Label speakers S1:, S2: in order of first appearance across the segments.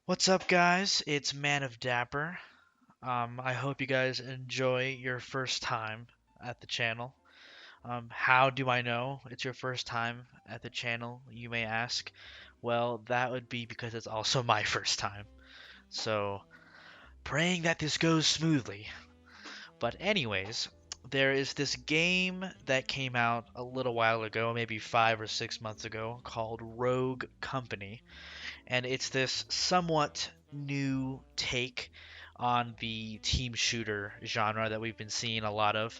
S1: What's up, guys? It's Man of Dapper. I hope you guys enjoy your first time at the channel. How do I know it's your first time at the channel, you may ask? Well, that would be because it's also my first time. So, praying that this goes smoothly. But, anyways, there is this game that came out a little while ago, maybe 5 or 6 months ago, called Rogue Company, and it's this somewhat new take on the team shooter genre that we've been seeing a lot of.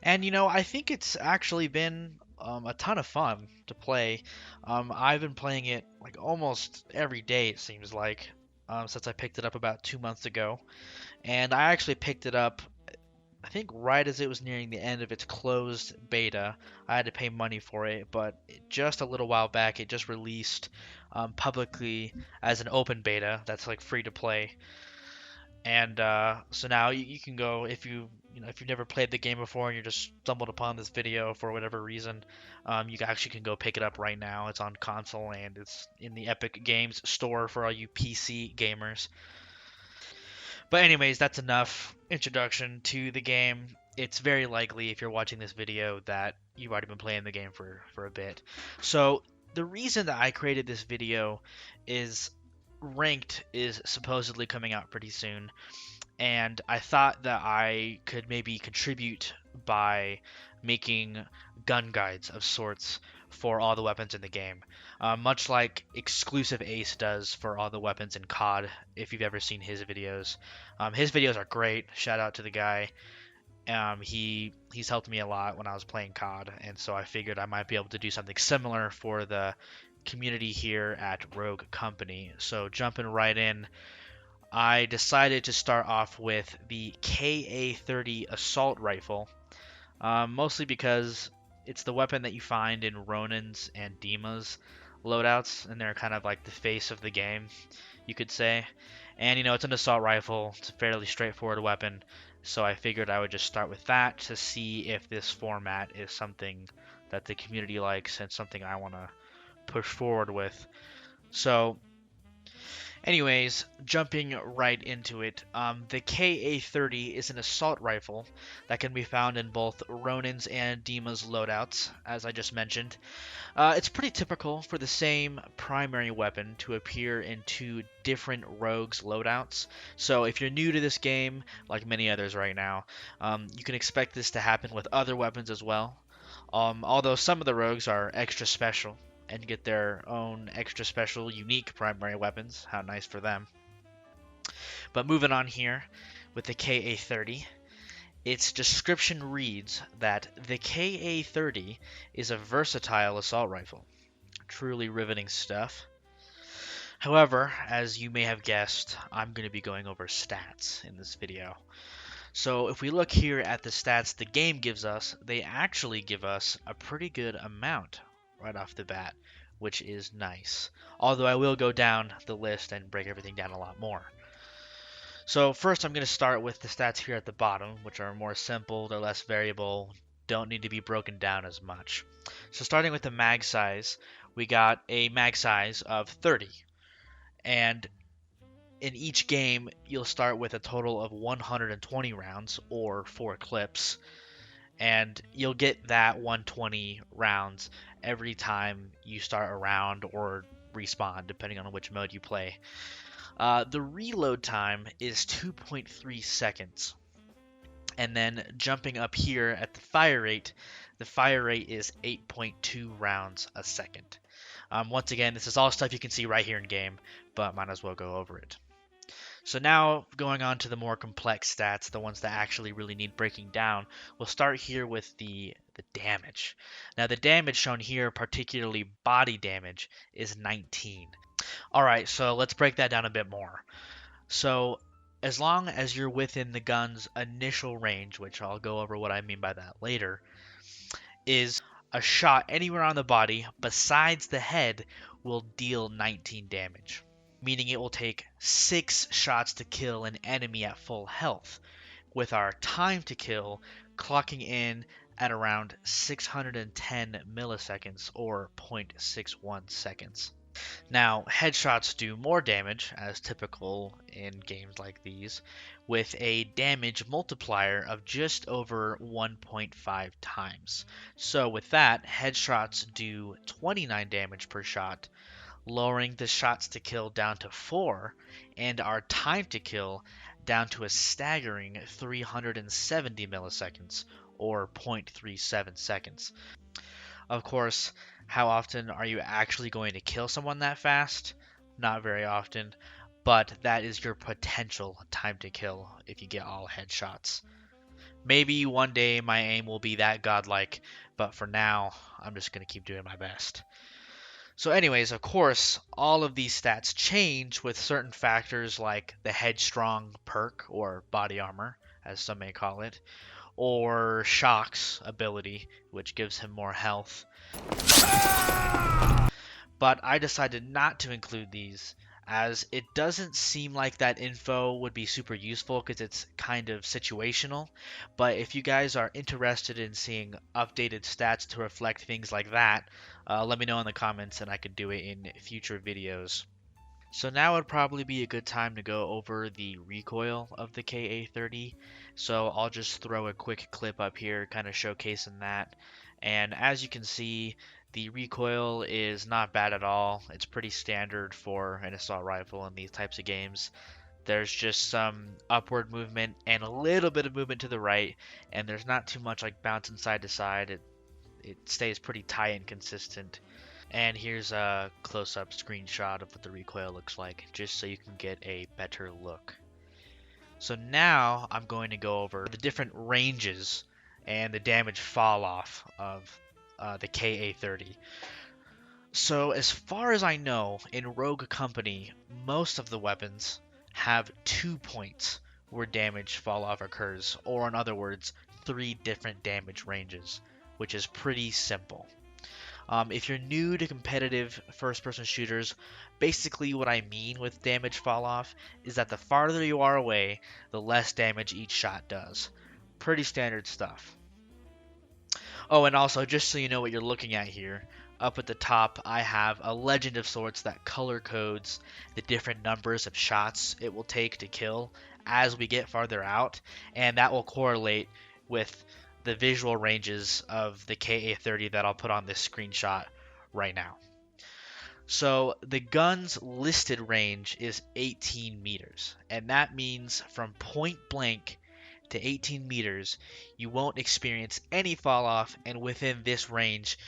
S1: And I think it's actually been a ton of fun to play. I've been playing it like almost every day, it seems like, since I picked it up about 2 months ago. And I actually picked it up, I think, right as it was nearing the end of its closed beta. I had to pay money for it, but just a little while back, it just released publicly as an open beta that's like free to play. And so now you can go if you've never played the game before and you just stumbled upon this video for whatever reason, you actually can go pick it up right now. It's on console and it's in the Epic Games store for all you PC gamers. But anyways, that's enough introduction to the game. It's very likely if you're watching this video that you've already been playing the game for a bit. So the reason that I created this video is Ranked is supposedly coming out pretty soon, and I thought that I could maybe contribute by making gun guides of sorts for all the weapons in the game, much like XclusiveAce does for all the weapons in COD. If you've ever seen his videos are great. Shout out to the guy. He's helped me a lot when I was playing COD, and so I figured I might be able to do something similar for the community here at Rogue Company. So jumping right in, I decided to start off with the KA30 assault rifle, mostly because it's the weapon that you find in Ronin's and Dima's loadouts, and they're kind of like the face of the game, you could say. And it's an assault rifle, it's a fairly straightforward weapon, so I figured I would just start with that to see if this format is something that the community likes and something I want to push forward with. So anyways, jumping right into it, the KA30 is an assault rifle that can be found in both Ronin's and Dima's loadouts, as I just mentioned. It's pretty typical for the same primary weapon to appear in two different rogues loadouts. So if you're new to this game, like many others right now, you can expect this to happen with other weapons as well. Although some of the rogues are extra special and get their own extra special, unique primary weapons. How nice for them. But moving on here with the KA30, its description reads that the KA30 is a versatile assault rifle. Truly riveting stuff. However, as you may have guessed, I'm going to be going over stats in this video. So if we look here at the stats the game gives us, they actually give us a pretty good amount right off the bat, which is nice. Although I will go down the list and break everything down a lot more. So first I'm going to start with the stats here at the bottom, which are more simple, they're less variable, don't need to be broken down as much. So starting with the mag size, we got a mag size of 30. And in each game, you'll start with a total of 120 rounds, or 4 clips, and you'll get that 120 rounds every time you start a round or respawn, depending on which mode you play. The reload time is 2.3 seconds. And then jumping up here at the fire rate is 8.2 rounds a second. Once again, this is all stuff you can see right here in game, but might as well go over it. So now going on to the more complex stats, the ones that actually really need breaking down, we'll start here with the damage. Now the damage shown here, particularly body damage, is 19. Alright, so let's break that down a bit more. So as long as you're within the gun's initial range, which I'll go over what I mean by that later, is a shot anywhere on the body besides the head will deal 19 damage, meaning it will take 6 shots to kill an enemy at full health, with our time to kill clocking in at around 610 milliseconds or 0.61 seconds. Now, headshots do more damage, as typical in games like these, with a damage multiplier of just over 1.5 times. So, with that, headshots do 29 damage per shot, lowering the shots to kill down to 4, and our time to kill down to a staggering 370 milliseconds, or 0.37 seconds. Of course, how often are you actually going to kill someone that fast? Not very often, but that is your potential time to kill if you get all headshots. Maybe one day my aim will be that godlike, but for now, I'm just going to keep doing my best. So, anyways, of course, all of these stats change with certain factors like the headstrong perk, or body armor, as some may call it, or Shock's ability, which gives him more health. But I decided not to include these as it doesn't seem like that info would be super useful because it's kind of situational. But if you guys are interested in seeing updated stats to reflect things like that, let me know in the comments and I could do it in future videos. So now would probably be a good time to go over the recoil of the KA30. So I'll just throw a quick clip up here kind of showcasing that. And as you can see, the recoil is not bad at all. It's pretty standard for an assault rifle in these types of games. There's just some upward movement and a little bit of movement to the right, and there's not too much like bouncing side to side. It stays pretty tight and consistent. And here's a close-up screenshot of what the recoil looks like, just so you can get a better look. So now I'm going to go over the different ranges and the damage fall off of the KA30. So as far as I know, in Rogue Company, most of the weapons have 2 points where damage fall off occurs, or in other words, 3 different damage ranges, which is pretty simple. If you're new to competitive first-person shooters, basically what I mean with damage fall off is that the farther you are away, the less damage each shot does. Pretty standard stuff. Oh, and also, just so you know what you're looking at here, up at the top I have a legend of sorts that color codes the different numbers of shots it will take to kill as we get farther out, and that will correlate with the visual ranges of the KA30 that I'll put on this screenshot right now. So the gun's listed range is 18 meters, and that means from point blank to 18 meters, you won't experience any fall off, and within this range,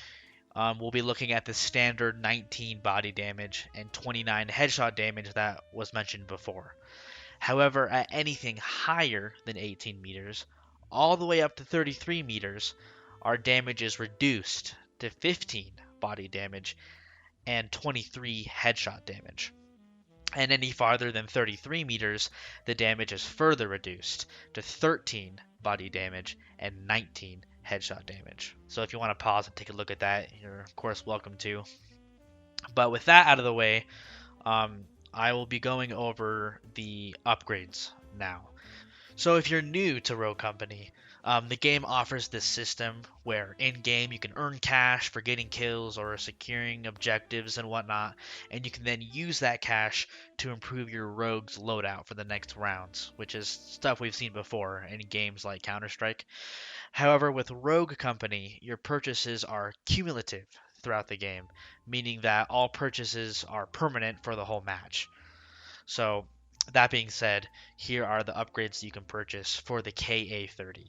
S1: we'll be looking at the standard 19 body damage and 29 headshot damage that was mentioned before. However, at anything higher than 18 meters, all the way up to 33 meters, our damage is reduced to 15 body damage and 23 headshot damage. And any farther than 33 meters, the damage is further reduced to 13 body damage and 19 headshot damage. So if you want to pause and take a look at that, you're of course welcome to. But with that out of the way, I will be going over the upgrades now. So if you're new to Rogue Company, the game offers this system where in-game you can earn cash for getting kills or securing objectives and whatnot, and you can then use that cash to improve your rogue's loadout for the next rounds, which is stuff we've seen before in games like Counter-Strike. However, with Rogue Company, your purchases are cumulative throughout the game, meaning that all purchases are permanent for the whole match. So, that being said, here are the upgrades you can purchase for the KA30.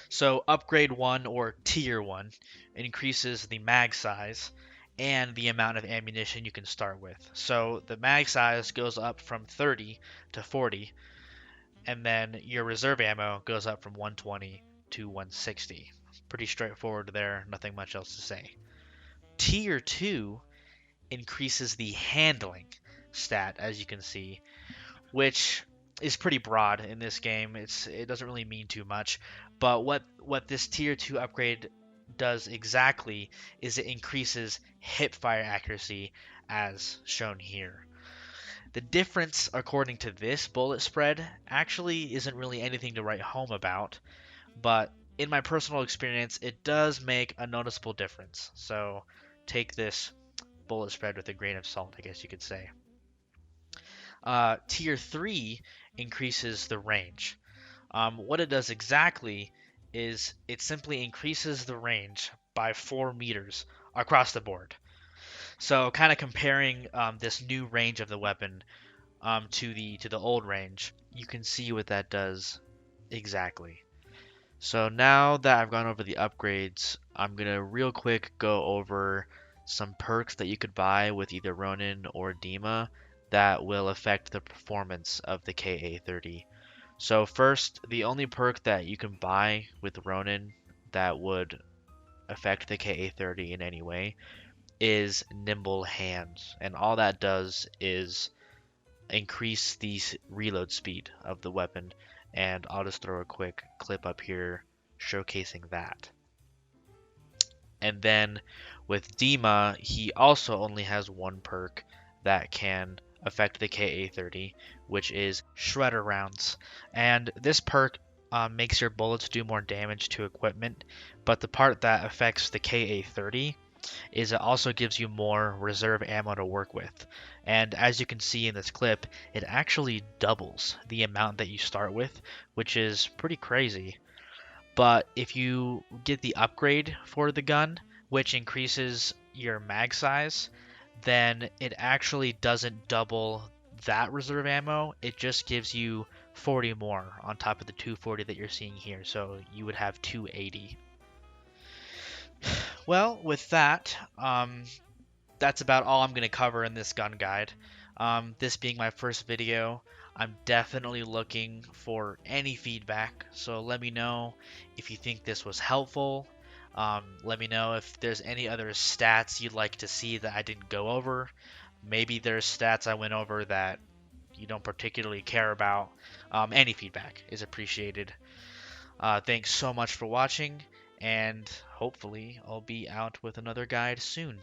S1: So, upgrade 1 or tier 1 increases the mag size and the amount of ammunition you can start with. So, the mag size goes up from 30 to 40, and then your reserve ammo goes up from 120 to 160. Pretty straightforward there, nothing much else to say. Tier 2 increases the handling stat, as you can see, which is pretty broad in this game. It doesn't really mean too much, but what this tier 2 upgrade does exactly is it increases hip fire accuracy as shown here. The difference according to this bullet spread actually isn't really anything to write home about, but in my personal experience it does make a noticeable difference. So take this bullet spread with a grain of salt, I guess you could say. Tier 3 increases the range. What it does exactly is it simply increases the range by 4 meters across the board. So kind of comparing this new range of the weapon to the old range, you can see what that does exactly. So now that I've gone over the upgrades, I'm gonna real quick go over some perks that you could buy with either Ronin or Dima that will affect the performance of the KA30. So first, the only perk that you can buy with Ronin that would affect the KA30 in any way is Nimble Hands. And all that does is increase the reload speed of the weapon. And I'll just throw a quick clip up here showcasing that. And then with Dima, he also only has one perk that can affect the KA30, which is Shredder Rounds. And this perk makes your bullets do more damage to equipment, but the part that affects the KA30 is it also gives you more reserve ammo to work with. And as you can see in this clip, it actually doubles the amount that you start with, which is pretty crazy. But if you get the upgrade for the gun, which increases your mag size, then it actually doesn't double that reserve ammo. It just gives you 40 more on top of the 240 that you're seeing here. So you would have 280. Well, with that, that's about all I'm going to cover in this gun guide. This being my first video, I'm definitely looking for any feedback, so let me know if you think this was helpful. Let me know if there's any other stats you'd like to see that I didn't go over. Maybe there's stats I went over that you don't particularly care about. Any feedback is appreciated. Thanks so much for watching, and hopefully I'll be out with another guide soon.